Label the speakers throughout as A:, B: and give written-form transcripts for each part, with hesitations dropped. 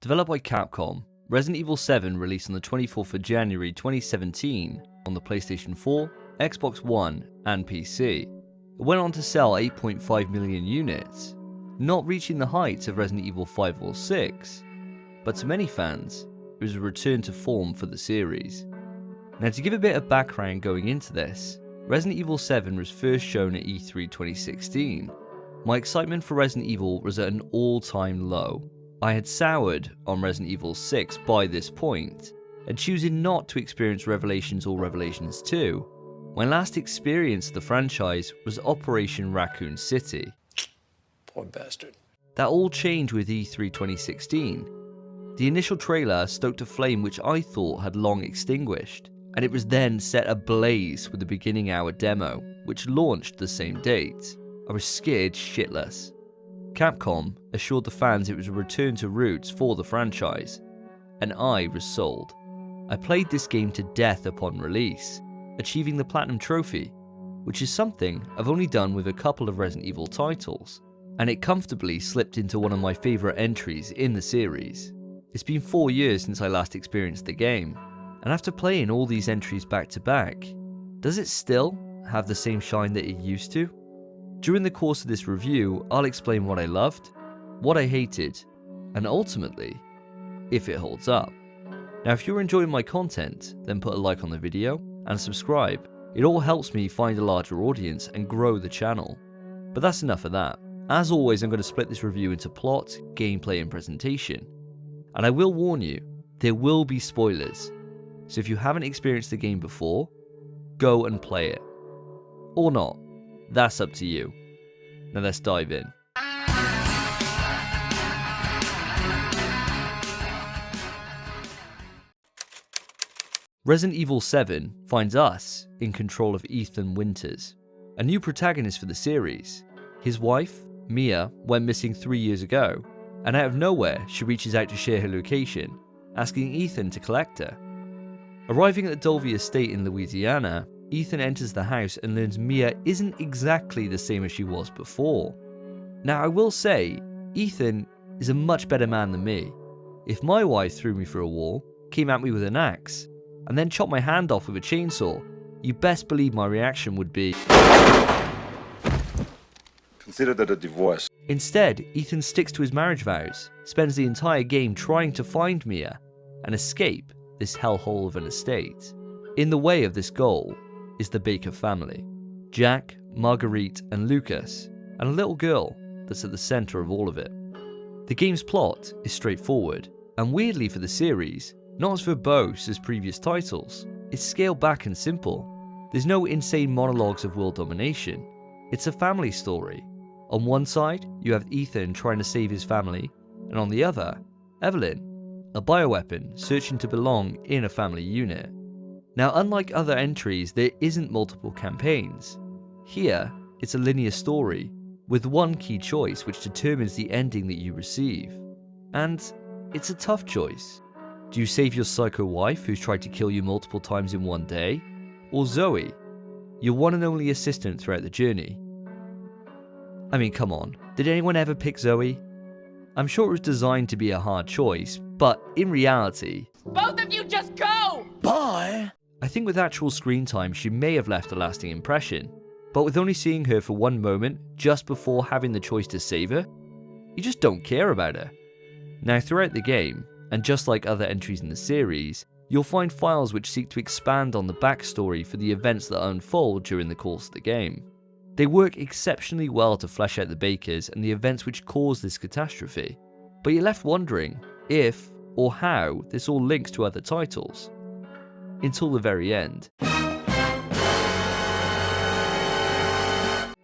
A: Developed by Capcom, Resident Evil 7 released on the 24th of January 2017 on the PlayStation 4, Xbox One, and PC. It went on to sell 8.5 million units, not reaching the heights of Resident Evil 5 or 6, but to many fans, it was a return to form for the series. Now, to give a bit of background going into this, Resident Evil 7 was first shown at E3 2016. My excitement for Resident Evil was at an all-time low. I had soured on Resident Evil 6 by this point, and choosing not to experience Revelations or Revelations 2, my last experience of the franchise was Operation Raccoon City.
B: Poor bastard.
A: That all changed with E3 2016. The initial trailer stoked a flame which I thought had long extinguished, and it was then set ablaze with the beginning hour demo, which launched the same date. I was scared shitless. Capcom assured the fans it was a return to roots for the franchise, and I was sold. I played this game to death upon release, achieving the Platinum Trophy, which is something I've only done with a couple of Resident Evil titles, and it comfortably slipped into one of my favourite entries in the series. It's been 4 years since I last experienced the game, and after playing all these entries back to back, does it still have the same shine that it used to? During the course of this review, I'll explain what I loved, what I hated, and ultimately, if it holds up. Now, if you're enjoying my content, then put a like on the video and subscribe. It all helps me find a larger audience and grow the channel. But that's enough of that. As always, I'm going to split this review into plot, gameplay, and presentation. And I will warn you, there will be spoilers. So if you haven't experienced the game before, go and play it. Or not. That's up to you. Now let's dive in. Resident Evil 7 finds us in control of Ethan Winters, a new protagonist for the series. His wife, Mia, went missing 3 years ago, and out of nowhere she reaches out to share her location, asking Ethan to collect her. Arriving at the Dulvey estate in Louisiana, Ethan enters the house and learns Mia isn't exactly the same as she was before. Now, I will say, Ethan is a much better man than me. If my wife threw me through a wall, came at me with an axe, and then chopped my hand off with a chainsaw, you best believe my reaction would be,
C: consider that a divorce.
A: Instead, Ethan sticks to his marriage vows, spends the entire game trying to find Mia and escape this hellhole of an estate. In the way of this goal is the Baker family, Jack, Marguerite, and Lucas, and a little girl that's at the centre of all of it. The game's plot is straightforward, and weirdly for the series, not as verbose as previous titles. It's scaled back and simple. There's no insane monologues of world domination. It's a family story. On one side, you have Ethan trying to save his family, and on the other, Evelyn, a bioweapon searching to belong in a family unit. Now, unlike other entries, there isn't multiple campaigns. Here, it's a linear story, with one key choice which determines the ending that you receive. And it's a tough choice. Do you save your psycho wife who's tried to kill you multiple times in one day? Or Zoe, your one and only assistant throughout the journey? I mean, come on, did anyone ever pick Zoe? I'm sure it was designed to be a hard choice, but in reality,
D: both of you just go!
B: Bye!
A: I think with actual screen time she may have left a lasting impression, but with only seeing her for one moment just before having the choice to save her, you just don't care about her. Now, throughout the game, and just like other entries in the series, you'll find files which seek to expand on the backstory for the events that unfold during the course of the game. They work exceptionally well to flesh out the Bakers and the events which caused this catastrophe, but you're left wondering if or how this all links to other titles. Until the very end.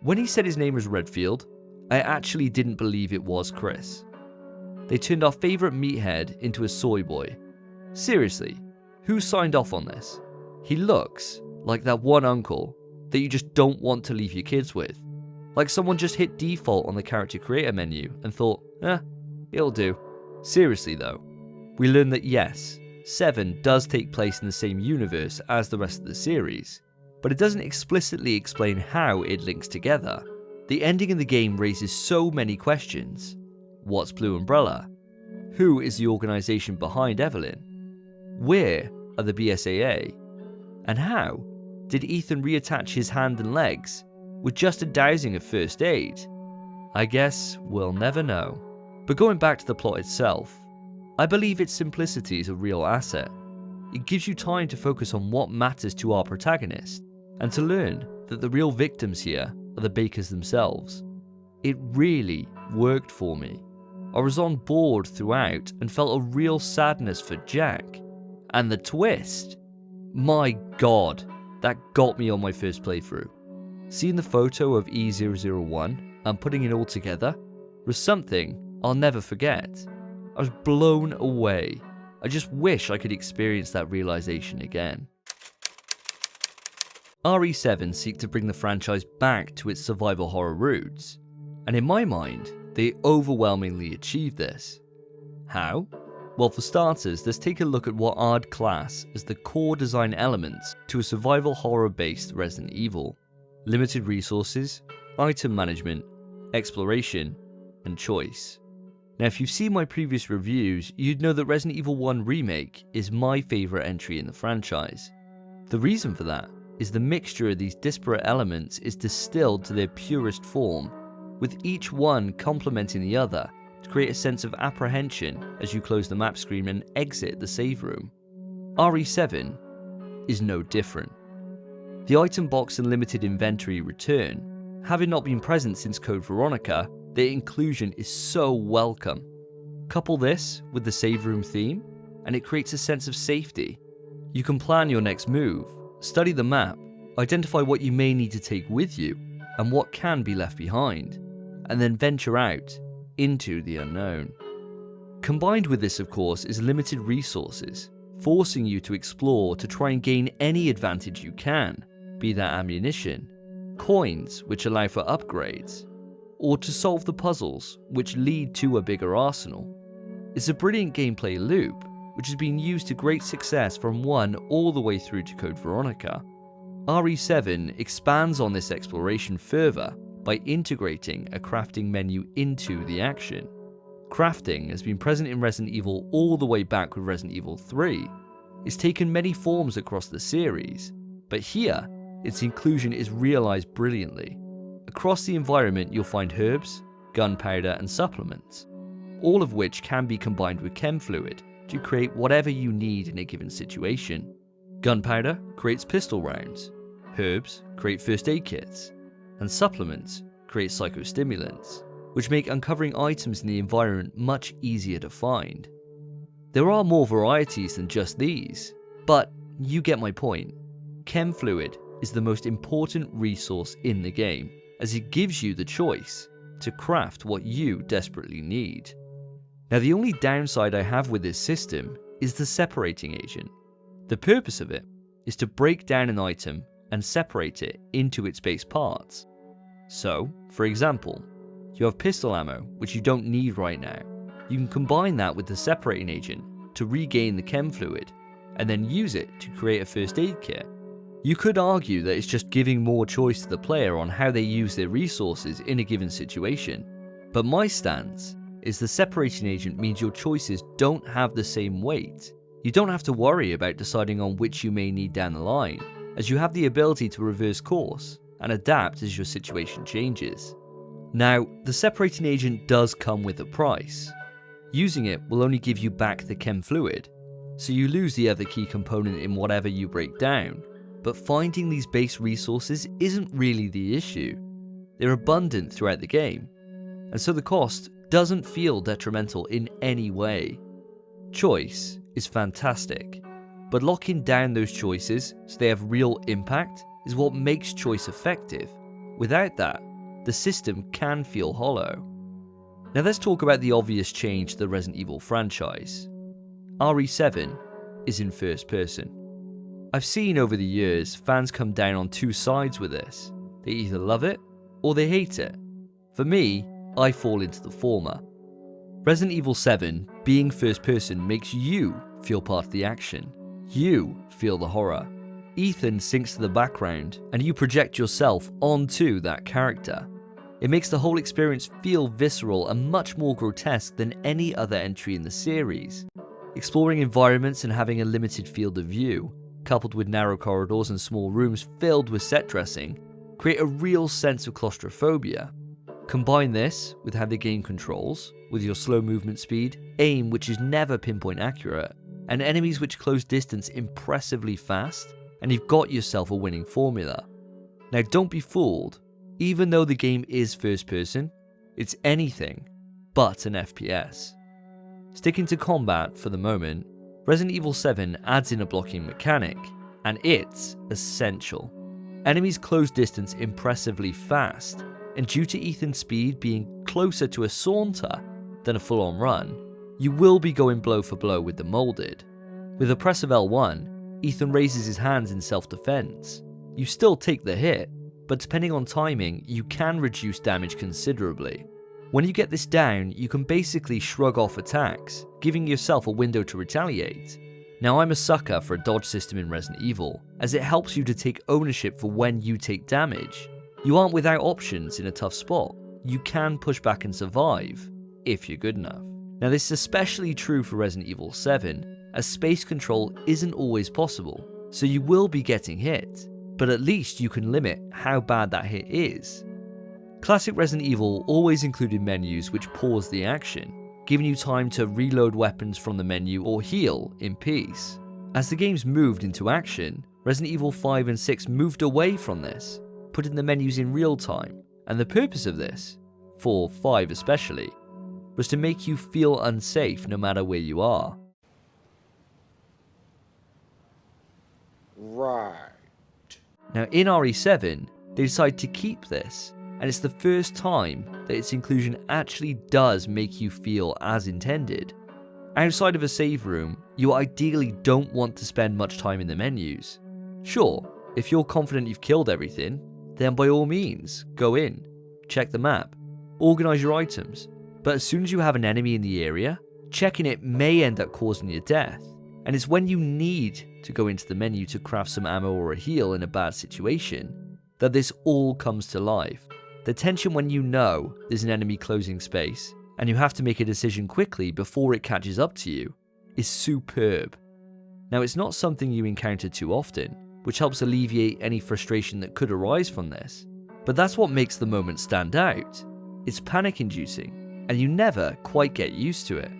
A: When he said his name was Redfield, I actually didn't believe it was Chris. They turned our favourite meathead into a soy boy. Seriously, who signed off on this? He looks like that one uncle that you just don't want to leave your kids with. Like someone just hit default on the character creator menu and thought, it'll do. Seriously though, we learn that yes, 7 does take place in the same universe as the rest of the series, but it doesn't explicitly explain how it links together. The ending of the game raises so many questions. What's Blue Umbrella? Who is the organisation behind Evelyn? Where are the BSAA? And how did Ethan reattach his hand and legs with just a dousing of first aid? I guess we'll never know. But going back to the plot itself, I believe its simplicity is a real asset. It gives you time to focus on what matters to our protagonist, and to learn that the real victims here are the bakers themselves. It really worked for me. I was on board throughout and felt a real sadness for Jack. And the twist, my god, that got me on my first playthrough. Seeing the photo of E001 and putting it all together was something I'll never forget. I was blown away. I just wish I could experience that realization again. RE7 seek to bring the franchise back to its survival horror roots, and in my mind, they overwhelmingly achieve this. How? Well, for starters, let's take a look at what I'd class as the core design elements to a survival horror-based Resident Evil. Limited resources, item management, exploration, and choice. Now, if you've seen my previous reviews, you'd know that Resident Evil 1 Remake is my favourite entry in the franchise. The reason for that is the mixture of these disparate elements is distilled to their purest form, with each one complementing the other to create a sense of apprehension as you close the map screen and exit the save room. RE7 is no different. The item box and limited inventory return, having not been present since Code Veronica, their inclusion is so welcome. Couple this with the save room theme, and it creates a sense of safety. You can plan your next move, study the map, identify what you may need to take with you, and what can be left behind, and then venture out into the unknown. Combined with this, of course, is limited resources, forcing you to explore to try and gain any advantage you can, be that ammunition, coins which allow for upgrades, or to solve the puzzles which lead to a bigger arsenal. It's a brilliant gameplay loop, which has been used to great success from 1 all the way through to Code Veronica. RE7 expands on this exploration further by integrating a crafting menu into the action. Crafting has been present in Resident Evil all the way back with Resident Evil 3. It's taken many forms across the series, but here, its inclusion is realised brilliantly. Across the environment you'll find herbs, gunpowder and supplements, all of which can be combined with chem fluid to create whatever you need in a given situation. Gunpowder creates pistol rounds, herbs create first aid kits, and supplements create psychostimulants, which make uncovering items in the environment much easier to find. There are more varieties than just these, but you get my point. Chem fluid is the most important resource in the game, as it gives you the choice to craft what you desperately need. Now, the only downside I have with this system is the separating agent. The purpose of it is to break down an item and separate it into its base parts. So, for example, you have pistol ammo, which you don't need right now. You can combine that with the separating agent to regain the chem fluid, and then use it to create a first aid kit. You could argue that it's just giving more choice to the player on how they use their resources in a given situation, but my stance is the separating agent means your choices don't have the same weight. You don't have to worry about deciding on which you may need down the line, as you have the ability to reverse course and adapt as your situation changes. Now, the separating agent does come with a price. Using it will only give you back the chem fluid, so you lose the other key component in whatever you break down, but finding these base resources isn't really the issue. They're abundant throughout the game, and so the cost doesn't feel detrimental in any way. Choice is fantastic, but locking down those choices so they have real impact is what makes choice effective. Without that, the system can feel hollow. Now let's talk about the obvious change to the Resident Evil franchise. RE7 is in first person. I've seen over the years fans come down on two sides with this. They either love it or they hate it. For me, I fall into the former. Resident Evil 7 being first person makes you feel part of the action. You feel the horror. Ethan sinks to the background and you project yourself onto that character. It makes the whole experience feel visceral and much more grotesque than any other entry in the series. Exploring environments and having a limited field of view, coupled with narrow corridors and small rooms filled with set dressing, create a real sense of claustrophobia. Combine this with how the game controls, with your slow movement speed, aim which is never pinpoint accurate, and enemies which close distance impressively fast, and you've got yourself a winning formula. Now don't be fooled, even though the game is first person, it's anything but an FPS. Sticking to combat for the moment, Resident Evil 7 adds in a blocking mechanic, and it's essential. Enemies close distance impressively fast, and due to Ethan's speed being closer to a saunter than a full-on run, you will be going blow for blow with the molded. With a press of L1, Ethan raises his hands in self-defense. You still take the hit, but depending on timing, you can reduce damage considerably. When you get this down, you can basically shrug off attacks, giving yourself a window to retaliate. Now I'm a sucker for a dodge system in Resident Evil, as it helps you to take ownership for when you take damage. You aren't without options in a tough spot. You can push back and survive, if you're good enough. Now this is especially true for Resident Evil 7, as space control isn't always possible, so you will be getting hit, but at least you can limit how bad that hit is. Classic Resident Evil always included menus which pause the action, giving you time to reload weapons from the menu or heal in peace. As the games moved into action, Resident Evil 5 and 6 moved away from this, putting the menus in real time, and the purpose of this, for 5 especially, was to make you feel unsafe no matter where you are.
B: Right.
A: Now in RE7, they decided to keep this, and it's the first time that its inclusion actually does make you feel as intended. Outside of a save room, you ideally don't want to spend much time in the menus. Sure, if you're confident you've killed everything, then by all means, go in, check the map, organise your items, but as soon as you have an enemy in the area, checking it may end up causing your death, and it's when you need to go into the menu to craft some ammo or a heal in a bad situation that this all comes to life. The tension when you know there's an enemy closing space, and you have to make a decision quickly before it catches up to you, is superb. Now it's not something you encounter too often, which helps alleviate any frustration that could arise from this, but that's what makes the moment stand out. It's panic-inducing, and you never quite get used to it.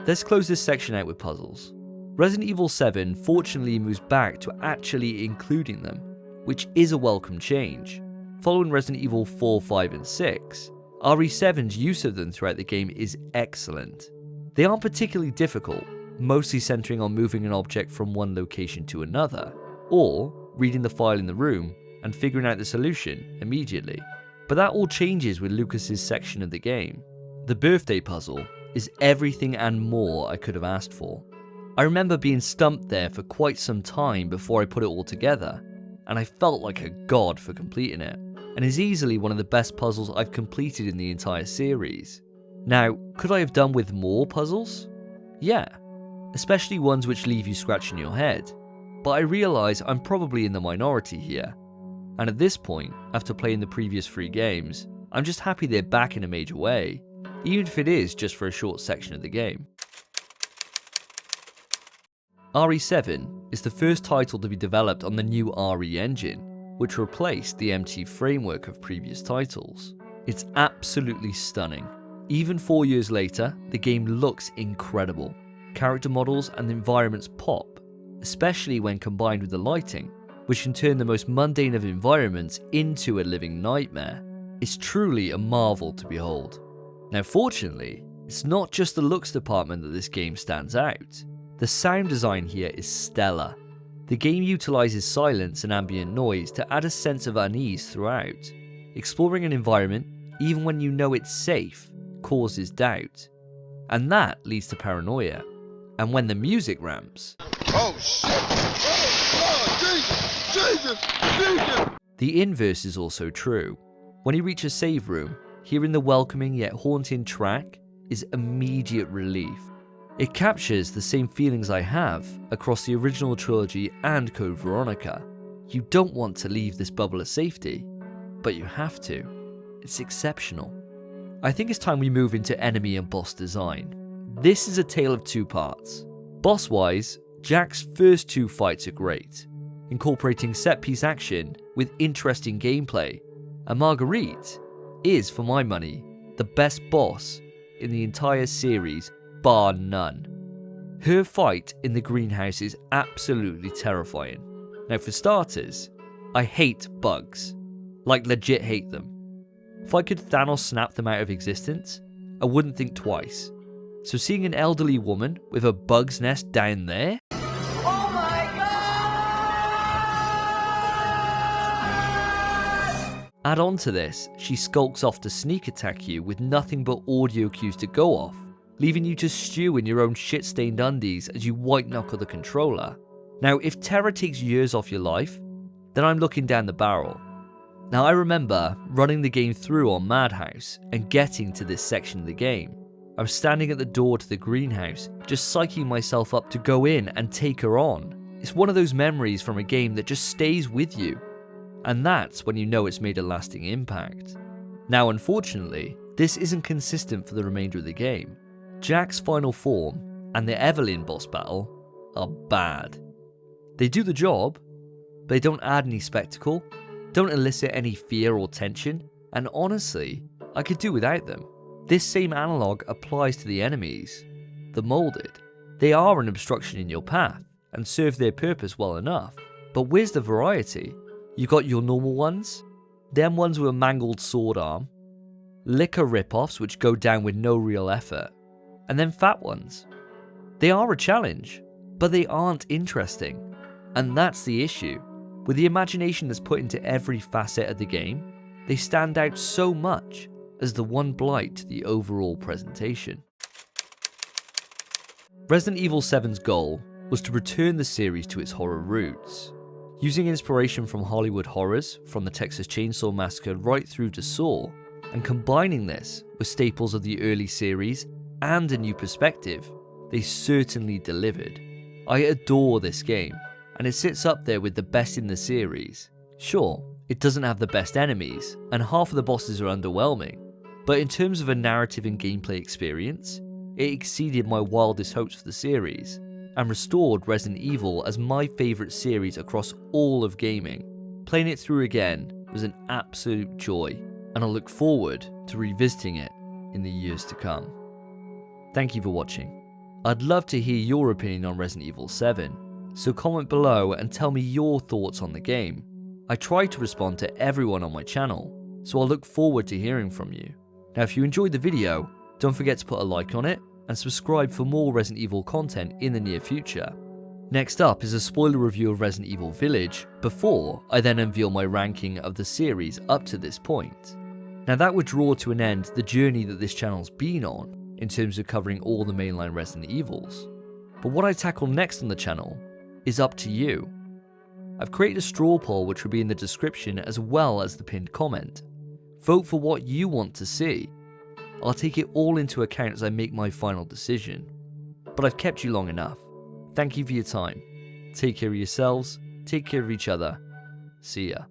A: Let's close this section out with puzzles. Resident Evil 7 fortunately moves back to actually including them, which is a welcome change. Following Resident Evil 4, 5 and 6, RE7's use of them throughout the game is excellent. They aren't particularly difficult, mostly centering on moving an object from one location to another, or reading the file in the room and figuring out the solution immediately. But that all changes with Lucas's section of the game. The birthday puzzle is everything and more I could have asked for. I remember being stumped there for quite some time before I put it all together, and I felt like a god for completing it, and is easily one of the best puzzles I've completed in the entire series. Now, could I have done with more puzzles? Yeah, especially ones which leave you scratching your head, but I realise I'm probably in the minority here, and at this point, after playing the previous 3 games, I'm just happy they're back in a major way, even if it is just for a short section of the game. RE7 is the first title to be developed on the new RE engine, which replaced the empty framework of previous titles. It's absolutely stunning. Even 4 years later, the game looks incredible. Character models and environments pop, especially when combined with the lighting, which can turn the most mundane of environments into a living nightmare. It's truly a marvel to behold. Now fortunately, it's not just the looks department that this game stands out. The sound design here is stellar. The game utilises silence and ambient noise to add a sense of unease throughout. Exploring an environment, even when you know it's safe, causes doubt. And that leads to paranoia. And when the music ramps...
E: Oh shit! Oh, Jesus!
A: The inverse is also true. When you reach a save room, hearing the welcoming yet haunting track is immediate relief. It captures the same feelings I have across the original trilogy and Code Veronica. You don't want to leave this bubble of safety, but you have to. it's exceptional. I think it's time we move into enemy and boss design. This is a tale of two parts. Boss-wise, Jack's first two fights are great, incorporating set-piece action with interesting gameplay, and Marguerite is, for my money, the best boss in the entire series, bar none. Her fight in the greenhouse is absolutely terrifying. Now for starters, I hate bugs. Like legit hate them. If I could Thanos snap them out of existence, I wouldn't think twice. So seeing an elderly woman with a bug's nest down there?
D: Oh my god!
A: Add on to this, she skulks off to sneak attack you with nothing but audio cues to go off, leaving you to stew in your own shit-stained undies as you white-knuckle the controller. Now, if terror takes years off your life, then I'm looking down the barrel. Now, I remember running the game through on Madhouse and getting to this section of the game. I was standing at the door to the greenhouse, just psyching myself up to go in and take her on. It's one of those memories from a game that just stays with you. And that's when you know it's made a lasting impact. Now, unfortunately, this isn't consistent for the remainder of the game. Jack's final form and the Evelyn boss battle are bad. They do the job, but they don't add any spectacle, don't elicit any fear or tension, and honestly, I could do without them. This same analogue applies to the enemies. The Molded. They are an obstruction in your path, and serve their purpose well enough, but where's the variety? You got your normal ones, them ones with a mangled sword arm, liquor rip-offs which go down with no real effort, and then fat ones. They are a challenge, but they aren't interesting. And that's the issue. With the imagination that's put into every facet of the game, they stand out so much as the one blight to the overall presentation. Resident Evil 7's goal was to return the series to its horror roots. Using inspiration from Hollywood horrors, from the Texas Chainsaw Massacre right through to Saw, and combining this with staples of the early series and a new perspective, they certainly delivered. I adore this game, and it sits up there with the best in the series. Sure, it doesn't have the best enemies, and half of the bosses are underwhelming, but in terms of a narrative and gameplay experience, it exceeded my wildest hopes for the series, and restored Resident Evil as my favourite series across all of gaming. Playing it through again was an absolute joy, and I look forward to revisiting it in the years to come. Thank you for watching. I'd love to hear your opinion on Resident Evil 7, so comment below and tell me your thoughts on the game. I try to respond to everyone on my channel, so I'll look forward to hearing from you. Now if you enjoyed the video, don't forget to put a like on it and subscribe for more Resident Evil content in the near future. Next up is a spoiler review of Resident Evil Village, before I then unveil my ranking of the series up to this point. Now that would draw to an end the journey that this channel's been on, in terms of covering all the mainline Resident Evils. But what I tackle next on the channel is up to you. I've created a straw poll which will be in the description as well as the pinned comment. Vote for what you want to see. I'll take it all into account as I make my final decision. But I've kept you long enough. Thank you for your time. Take care of yourselves, take care of each other. See ya.